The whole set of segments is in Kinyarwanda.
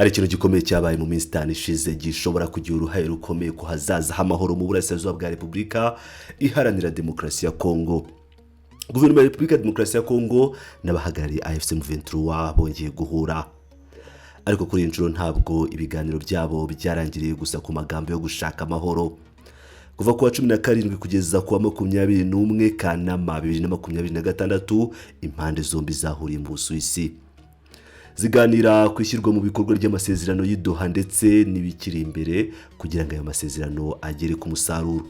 Hari ikintu gikomeye cyabaye mu minsi itanu ishize gishobora kugira uruhare rukomeye ku hazaza h'amahoro mu burasirazuba bwa Repubulika Iharanira Demokarasi ya Kongo. Guverinoma ya Repubulika ya Demokarasi ya Kongo n'abahagarariye AFC M23 bongeye guhura. Ariko kuri inshuro ntabwo ibiganiro byabo byarangiriye gusa ku magambo yo gushaka amahoro. Kuva ku wa 17 kugeza ku wa 21 Kanama 2026 impande zombi zahuriye mu Busuwisi ziganira kwishyirwa mu bikorwa ry'amasezerano y'Doha ndetse n'ibikiri imbere kugira ngo ayo masezerano agere ku musaruro.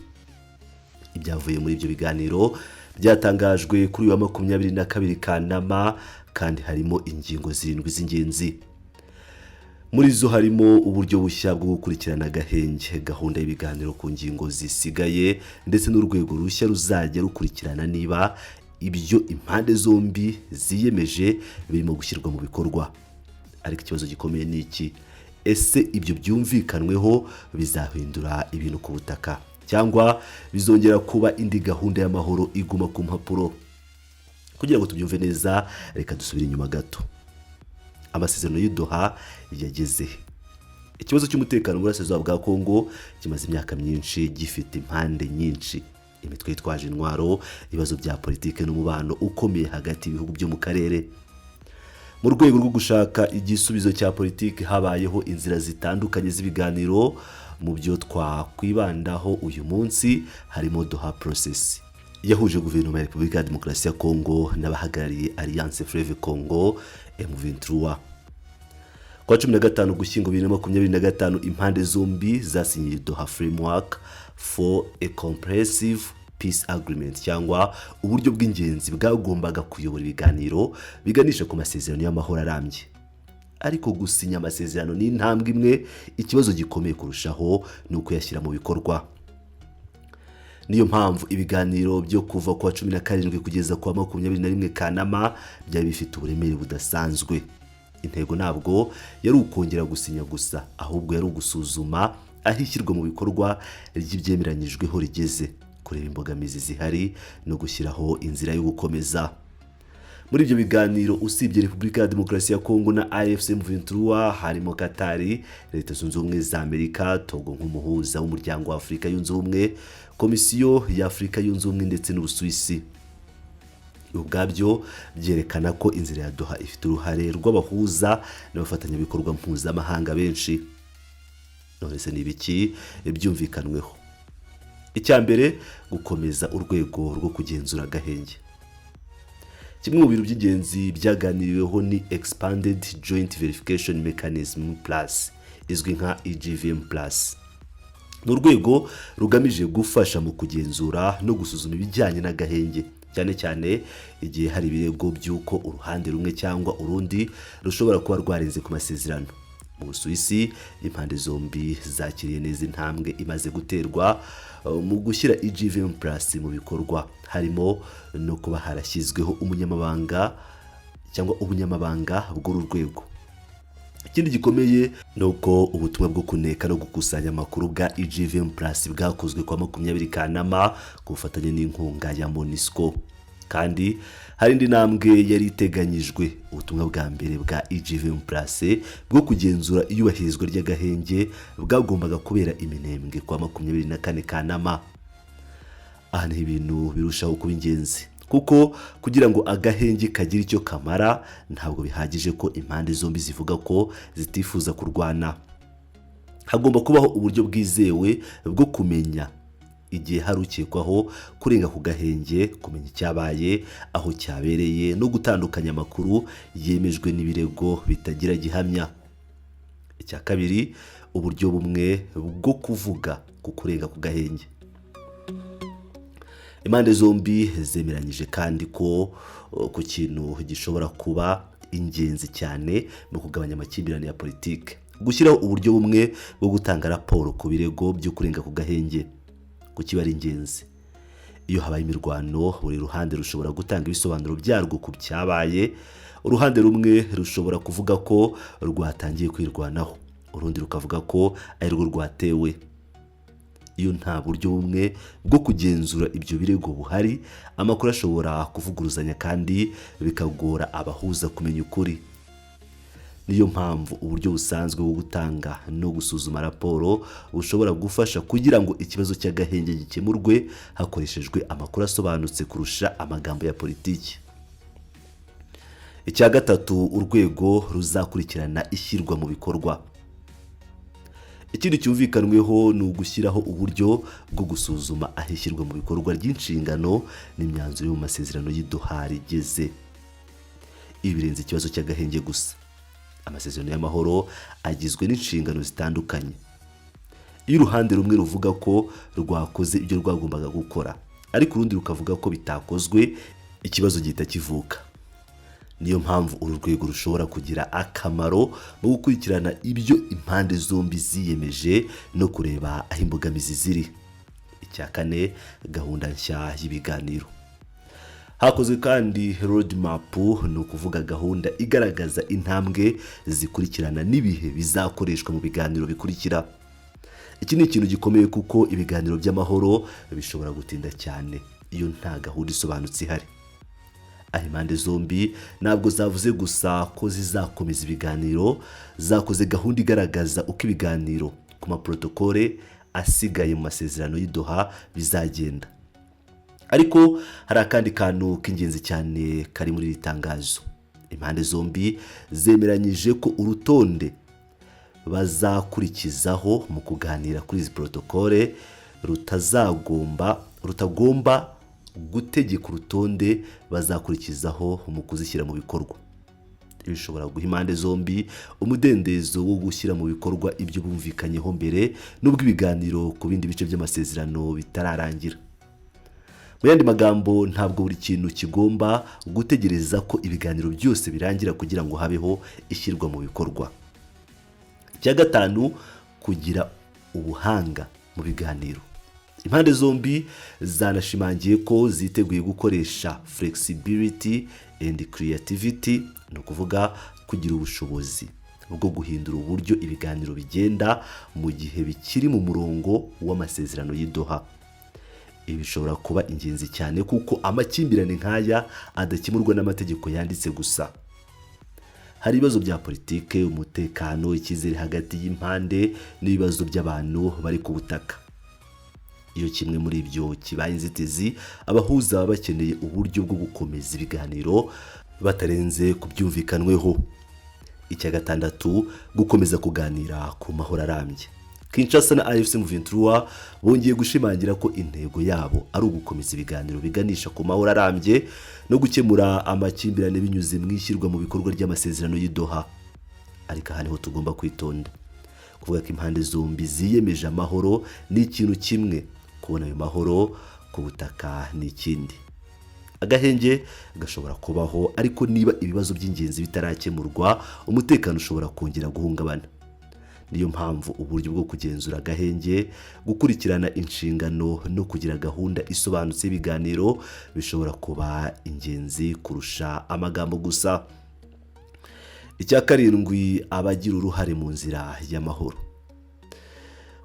Ibyavuye muri ibyo biganiro byatangajwe kuri uyu wa 22 Kanama kandi harimo ingingo zirindwi z'ingenzi. Muri zo harimo uburyo bushya bwo gukurikirana agahenge, gahunda y'ibiganiro ku ngingo zisigaye ndetse n'urwego rushya ruzajya rukurikirana niba ibyo impande zombi ziyemeje birimo gushyirwa mu bikorwa. Ariko ikibazo gikomeye ni iki? Ese ibyo byumvikanweho bizahindura ibintu ku butaka cyangwa bizongera kuba indi gahunda y'amahoro iguma ku mpapuro? Kugira ngo tubyumve neza, reka dusubire inyuma gato. Amasezerano y'Doha yageze. Ikibazo cy'umutekano mu burasirazuba bwa Kongo kimaze imyaka myinshi gifite impande nyinshi. Imitwe yitwaje intwaro, ibibazo bya politike n'umubano ukomeye hagati y'ibihugu byo mu karere. Mu rwego rwo gushaka igisubizo cya politike habayeho inzira zitandukanye z'ibiganiro. Mu byo twakwibandaho uyu munsi harimo Doha process yahuje guverinoma ya Repubulika ya Demokarasi ya Kongo n'abahagarariye Alliance Fleuve Congo M23. Kwa 15 Ugushyingo 2025 impande zombi zasinyiye Doha Framework for a Comprehensive Peace Agreement cyangwa uburyo bw'ingenzi bwagombaga kuyobora ibiganiro biganisha ku masezerano y'amahoro arambye. Ariko gusinya amasezerano ni intambwe imwe, ikibazo gikomeye kurushaho ni ukuyashyira mu bikorwa. Niyo mpamvu ibiganiro byo kuva ku wa 17 kugeza ku wa 21 Kanama byari bifite uburemere budasanzwe. Intego ntabwo yari ukongera gusinya gusa, ahubwo yari ugusuzuma aho ishyirwa mu bikorwa ry'ibyemeranyijweho rigeze, kureba imbogamizi zihari no gushyiraho inzira yo gukomeza. Muri ibyo biganiro usibye Repubulika ya Demokarasi ya Kongo na AFC M23 harimo Katari, Leta Zunze Ubumwe za Amerika, Togo nk'umuhuza w'umuryango wa Afurika yunze ubumwe, Komisiyo ya Afurika yunze ubumwe ndetse n'Ubusuwisi. Ubwabyo byerekana ko inzira ya Doha ifite uruhare rw'abahuza n'abafatanyabikorwa mpuzamahanga benshi. None se ni ibiki byumvikanweho? Icya mbere, gukomeza urwego rwo kugenzura agahenge. Kimwe mu bintu by'ingenzi byaganiriweho ni Expanded Joint Verification Mechanism Plus, izwi nka EGVM Plus. Ni urwego rugamije gufasha mu kugenzura no gusuzuma ibijyanye n'agahenge, cyane cyane igihe hari ibirego by'uko uruhande rumwe cyangwa urundi rushobora kuba rwarenze ku masezerano. Mu Busuwisi impande zombi zakiriye neza intambwe imaze guterwa mu gushyira EGVM Plus mu bikorwa, harimo no kuba harashyizweho umunyamabanga cyangwa ubunyamabanga bw'uru rwego. Ikindi gikomeye ni uko ubutumwa bwo kuneka no gukusanya amakuru bwa EGVM Plus bwakozwe kwa 20 Kanama ku bufatanye n'inkunga ya MONUSCO. Kandi hari indi ntambwe yari iteganyijwe. Ubutumwa bwa mbere bwa EGVM Plus bwo kugenzura iyubahirizwa ry'agahenge bwagombaga kubera Iminembwe kwa 24 Kanama. Aha ni ibintu birushaho kuba ingenzi, kuko kugira ngo agahenge kagire icyo kamara ntabwo bihagije ko impande zombi zivuga ko zitifuza kurwana. Hagomba kubaho uburyo bwizewe bwo kumenya igihe hari ukekwaho kurenga ku gahenge, kumenya icyabaye, aho cyabereye no gutandukanya amakuru yemejwe n'ibirego bitagira gihamya. Icya kabiri, uburyo bumwe bwo kuvuga ku kurenga ku gahenge. Impande zombi zemeranyije kandi ko ku kintu gishobora kuba ingenzi cyane mu kugabanya amakimbirane ya politike, gushyiraho uburyo bumwe bwo gutanga raporo ku birego byo kurenga ku gahenge. Kukiba ari ingenzi, iyo habaye imirwano buri ruhande rushobora gutanga ibisobanuro byarwo ku cyabaye. Uruhande rumwe rushobora kuvuga ko rwatangiye kwirwanaho, urundi rukavuga ko ari rwo rwatewe. Iyo nta buryo bumwe bwo kugenzura ibyo birego buhari, amakuru ashobora kuvuguruzanya kandi bikagora abahuza kumenya ukuri. niyo mpamvu uburyo busanzwe bwo gutanga no gusuzuma raporo bushobora gufasha kugira ngo ikibazo cy'agahenge gikemurwe hakoreshejwe amakuru asobanutse kurusha amagambo ya politiki. Icya gatatu, urwego ruzakurikirana ishyirwa mu bikorwa. Ikindi cyumvikanweho ni ugushyiraho uburyo bwo gusuzuma ahishyirwa mu bikorwa ry'inshingano n'imyanzuro yo mu masezerano y'Idoha rigeze. Ibi birenze ikibazo cy'agahenge gusa. Amasezerano y'amahoro agizwe n'inshingano zitandukanye. Iyo uruhande rumwe ruvuga ko rwakoze ibyo rwagombaga gukora, ariko urundi rukavuga ko bitakozwe, ikibazo gihita kivuka. Niyo mpamvu uru rwego rushobora kugira akamaro mu gukurikirana ibyo impande zombi ziyemeje no kureba aho imbogamizi ziri. Icya kane, gahunda nshya y'ibiganiro. Hakozwe kandi roadmap, ni ukuvuga gahunda igaragaza intambwe zikurikirana n'ibihe bizakoreshwa mu biganiro bikurikira. Iki ni ikintu gikomeye kuko ibiganiro by'amahoro bishobora gutinda cyane iyo nta gahunda isobanutse ihari. Aho impande zombi ntabwo zavuze gusa ko zizakomeza ibiganiro, zakoze gahunda igaragaza uko ibiganiro ku maprotokole asigaye mu masezerano y'Idoha bizagenda. Ariko hari akandi kantu k'ingenzi cyane kari muri iri tangazo. Impande zombi zemeranyije ko urutonde bazakurikizaho mu kuganira kuri izi protokole rutagomba gutegeka urutonde bazakurikizaho mu kuzishyira mu bikorwa. Ibi bishobora guha impande zombi umudendezo wo gushyira mu bikorwa ibyo bumvikanyeho mbere n'ubwo ibiganiro ku bindi bice by'amasezerano bitararangira. Mu yandi magambo, ntabwo buri kintu kigomba gutegereza ko ibiganiro byose birangira kugira ngo habeho ishyirwa mu bikorwa. Icya gatanu, kugira ubuhanga mu biganiro. Impande zombi zanashimangiye ko ziteguye gukoresha flexibility and creativity, ni ukuvuga kugira ubushobozi bwo guhindura uburyo ibiganiro bigenda mu gihe bikiri mu murongo w'amasezerano y'Idoha. Ibi bishobora kuba ingenzi cyane kuko amakimbirane nk'aya adakemurwa n'amategeko yanditse gusa. Hari ibibazo bya politike, umutekano, icyizere hagati y'impande n'ibibazo by'abantu bari ku butaka. Iyo kimwe muri ibyo kibaye inzitizi, abahuza baba bakeneye uburyo bwo gukomeza ibiganiro batarenze kubyumvikanweho. Icya gatandatu, gukomeza kuganira ku mahoro arambye. Kinshasa na AFC M23 bongeye gushimangira ko intego yabo ari ugukomeza ibiganiro biganisha ku mahoro arambye no gukemura amakimbirane binyuze mu ishyirwa mu bikorwa ry'amasezerano y'Idoha. Ariko aha niho tugomba kwitonda. Kuvuga ko impande zombi ziyemeje amahoro ni ikintu kimwe, kubona ayo mahoro ku butaka ni ikindi. Agahenge gashobora kubaho, ariko niba ibibazo by'ingenzi bitarakemurwa, umutekano ushobora kongera guhungabana. Niyo mpamvu uburyo bwo kugenzura agahenge, gukurikirana inshingano no kugira gahunda isobanutse y'ibiganiro bishobora kuba ingenzi kurusha amagambo gusa. Icya karindwi, abagira uruhare mu nzira y'amahoro.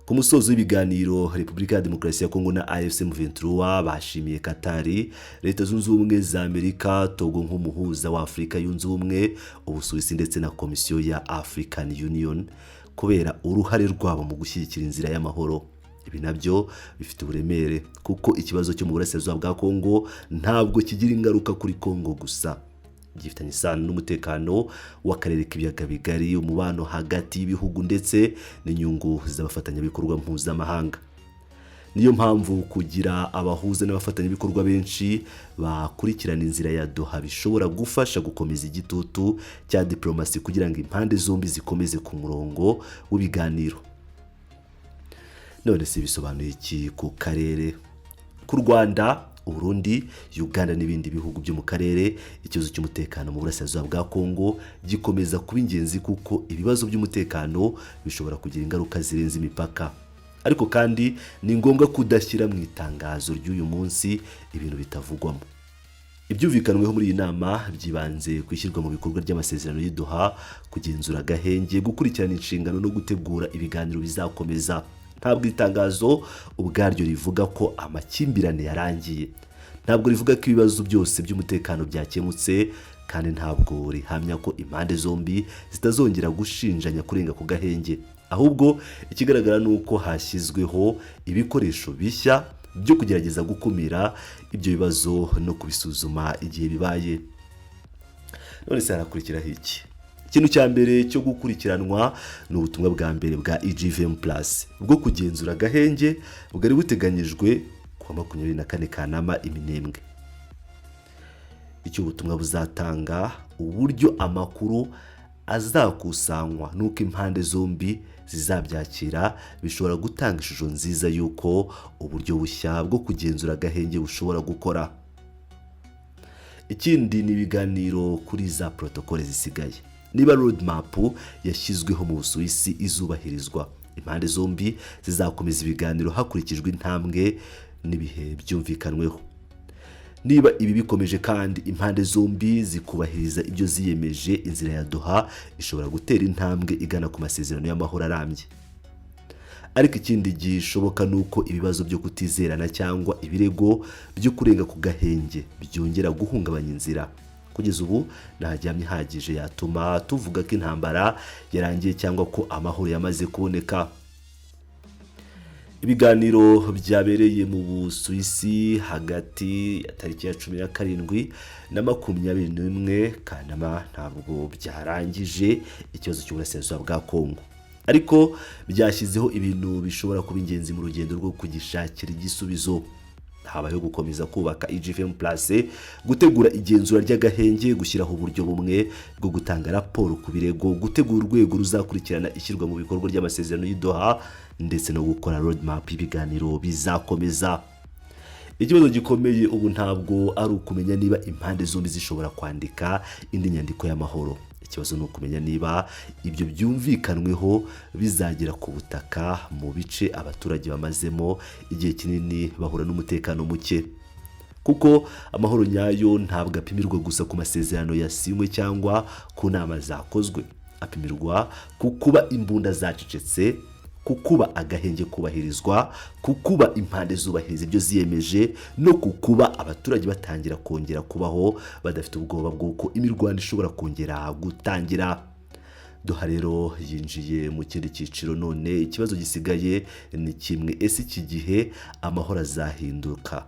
Ku musozo w'ibiganiro, Repubulika ya Demokarasi ya Kongo na AFC M23 bashimiye Katari, Leta Zunze Ubumwe za Amerika, Togo nk'umuhuza wa Afurika Yunze Ubumwe, Ubusuwisi ndetse na Komisiyo ya African Union kubera uruhare rwabo mu gushyigikira inzira y'amahoro. Ibi nabyo bifite uburemere kuko ikibazo cyo mu burasirazuba bwa Kongo ntabwo kigira ingaruka kuri Kongo gusa, gifitanye isano n'umutekano w'akarere k'ibiyaga bigari, umubano hagati y'ibihugu ndetse n'inyungu z'abafatanyabikorwa mpuzamahanga. Niyo mpamvu kugira abahuza n'abafatanyabikorwa benshi bakurikirana inzira ya Doha bishobora gufasha gukomeza igitutu cya diplomasi kugira ngo impande zombi zikomeze ku murongo w'ibiganiro. None se bisobanuye iki ku karere? Ku Rwanda, Burundi, Uganda n'ibindi bihugu byo mu karere, ikibazo cy'umutekano mu burasirazuba bwa Kongo gikomeza kuba ingenzi kuko ibibazo by'umutekano bishobora kugira ingaruka zirenze imipaka. Ariko kandi ni ngombwa kudashyira mu itangazo ry'uyu munsi ibintu bitavugwamo. Ibyumvikanweho muri iyi nama byibanze kwishyirwa mu bikorwa ry'amasezerano y'Idoha, kugenzura agahenge, gukurikirana inshingano no gutegura ibiganiro bizakomeza. Ntabwo itangazo ubwaryo rivuga ko amakimbirane yarangiye. Ntabwo rivuga ko ibibazo byose by'umutekano byakemutse, kandi ntabwo rihamya ko impande zombi zitazongera gushinjanya kurenga ku gahenge. Ahubwo ikigaragara ni uko hashyizweho ibikoresho bishya byo kugerageza gukumira ibyo bibazo no kubisuzuma igihe bibaye. None se harakurikiraho iki? Ikintu cya mbere cyo gukurikiranwa ni ubutumwa bwa mbere bwa EGVM+ bwo kugenzura agahenge bwari buteganyijwe ku wa 24 Kanama iminembwe. Icyo ubutumwa buzatanga uburyo amakuru azakusanywa nuko impande zombi zizabyakira bishobora gutanga ishusho nziza yuko uburyo bushya bwo kugenzura agahenge bushobora gukora. Ikindi ni ibiganiro kuri za protokole zisigaye. Niba roadmap yashyizweho mu Busuwisi izubahirizwa, impande zombi zizakomeza ibiganiro hakurikijwe intambwe n'ibihe byumvikanweho. Niba ibi bikomeje kandi impande zombi zikubahiriza ibyo ziyemeje, inzira ya Doha ishobora gutera intambwe igana ku masezerano y'amahoro arambye. Ariko ikindi gishoboka nuko ibibazo byo kutizerana cyangwa ibirego byo kurenga ku gahenge byongera guhungabanya inzira. Kugeza ubu ntahamya ihagije yatuma tuvuga ko intambara yarangiye cyangwa ko amahoro yamaze kuboneka. Ibiganiro byabereye mu Busuwisi hagati ya tariki ya 17 na 21 Kanama ntabwo byarangije ikibazo cy'uburasirazuba bwa Kongo, ariko byashyizeho ibintu bishobora kuba ingenzi mu rugendo rwo kugishakira igisubizo. Habayeho gukomeza kubaka EGVM+, gutegura igenzura ry'agahenge, gushyiraho uburyo bumwe bwo gutanga raporo ku birego, gutegura urwego ruzakurikirana ishyirwa mu bikorwa ry'amasezerano y'Doha, ndetse no gukora roadmap y'ibiganiro bizakomeza. Ikibazo gikomeye ubu ntabwo ari ukumenya niba impande zombi zishobora kwandika indi nyandiko y'amahoro. Ikibazo ni ukumenya niba ibyo byumvikanweho bizagera ku butaka mu bice abaturage bamazemo igihe kinini bahura n'umutekano muke. Kuko amahoro nyayo ntabwo apimirwa gusa ku masezerano yasinywe cyangwa ku nama zakozwe, apimirwa ku kuba imbunda zacecetse, kukuba agahenge kubahirizwa, kukuba impande zubahiriza ibyo ziyemeje, no kukuba abaturage batangira kongera kubaho badafite ubwoba bw'uko imirwano ishobora kongera gutangira. Doha rero yinjiye mu kindi cyiciro. None ikibazo gisigaye ni kimwe: ese iki gihe amahoro azahinduka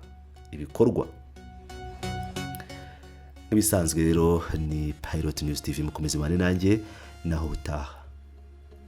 ibikorwa? Ibisanzwe rero ni Pilot News TV, mukomeze mane nanjye naho utaha.